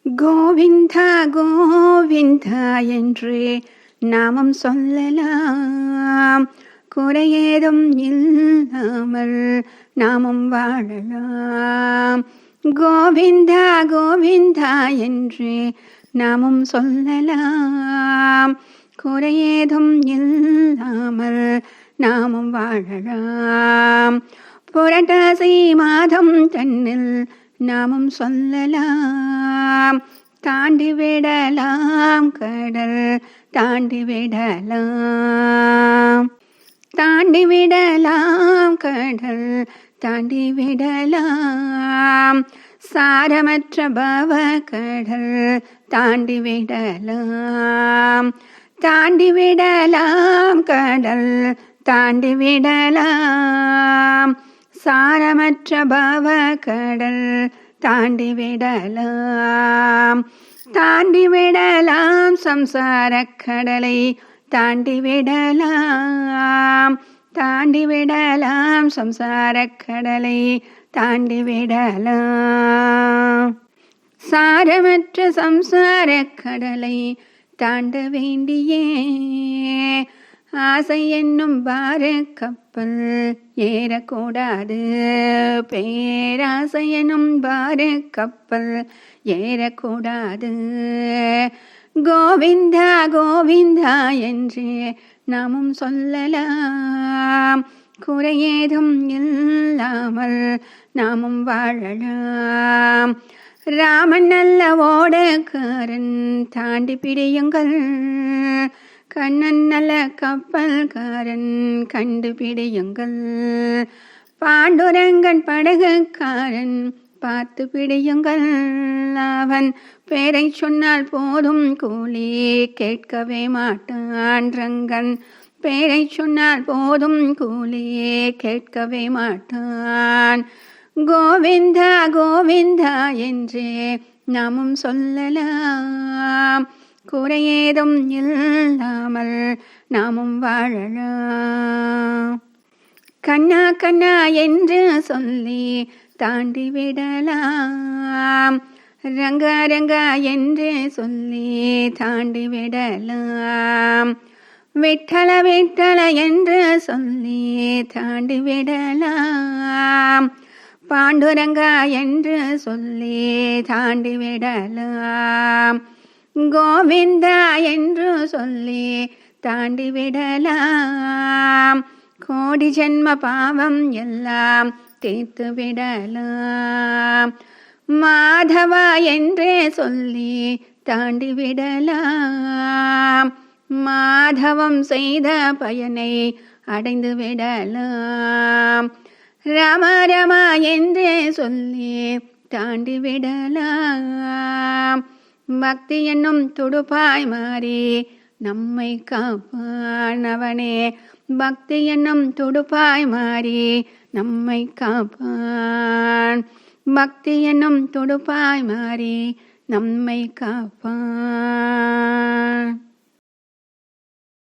கோவிந்தா கோவிந்தா என்று நாமம் சொல்லலாம், குறையேதும் இல்லாமல் நாமும் வாழலாம். கோவிந்தா கோவிந்தா என்று நாமும் சொல்லலாம், குறையேதும் இல்லாமல் நாமும் வாழலாம். புரட்டாசி மாதம் தன்னில் நாமும் சொல்லலாம், தாண்டி விடலாம் கடல் தாண்டி விடலாம். தாண்டி விடலாம் கடல் தாண்டி விடலாம், சாரமற்ற பவ கடல் தாண்டி விடலாம். தாண்டி விடலாம் கடல் தாண்டி விடலாம், சாரமற்ற பவ கடல் தாண்டி விடலாம். தாண்டி விடலாம் சம்சார கடலை தாண்டி விடலாம். தாண்டி விடலாம் சம்சார கடலை தாண்டி விடலாம். சாரமற்ற சம்சார கடலை தாண்ட வேண்டியே ஆசை என்னும் பார கப்பல் ஏறக்கூடாது. பேராசை என்னும் பார கப்பல் ஏறக்கூடாது. கோவிந்தா கோவிந்தா என்று நாமும் சொல்லலாம், குறையேதும் இல்லாமல் நாமும் வாழலாம். ராமன் நல்ல ஓடக்காரன் தாண்டி பிடியுங்கள், கண்ணன் நல்ல கப்பல்காரன் கண்டுபிடியுங்கள். பாண்டுரங்கன் படகுக்காரன் பார்த்து பிடியுங்கள், அவன் பேரை சொன்னால் போதும் கூலி கேட்கவே மாட்டான். ரங்கன் பேரை சொன்னால் போதும் கூலி கேட்கவே மாட்டான். கோவிந்தா கோவிந்தா என்றே நாமும் சொல்லலாம், குறையேதும் இல்லாமல் நாமும் வாழலாம். கண்ணா கண்ணா என்று சொல்லி தாண்டி விடலாம், ரங்கா ரங்கா என்று சொல்லி தாண்டி விடலாம். விட்டல விட்டல என்று சொல்லி தாண்டி விடலாம், பாண்டுரங்கா என்று சொல்லி தாண்டி விடலாம். கோவிந்தா என்று சொல்லி தாண்டி விடலாம், கோடி ஜென்ம பாவம் எல்லாம் தீர்த்து விடலாம். மாதவா என்றே சொல்லி தாண்டி விடலாம், மாதவம் செய்த பயனை அடைந்து விடலாம். ராம ராமா என்றே சொல்லி தாண்டி விடலாம், பக்தி என்னும் துடுப்பாய் மாறி நம்மை காப்பான் அவனே. பக்தி என்னும் துடுப்பாய் மாறி நம்மை காப்பான், பக்தி என்னும் துடுப்பாய் மாறி நம்மை காப்பான்.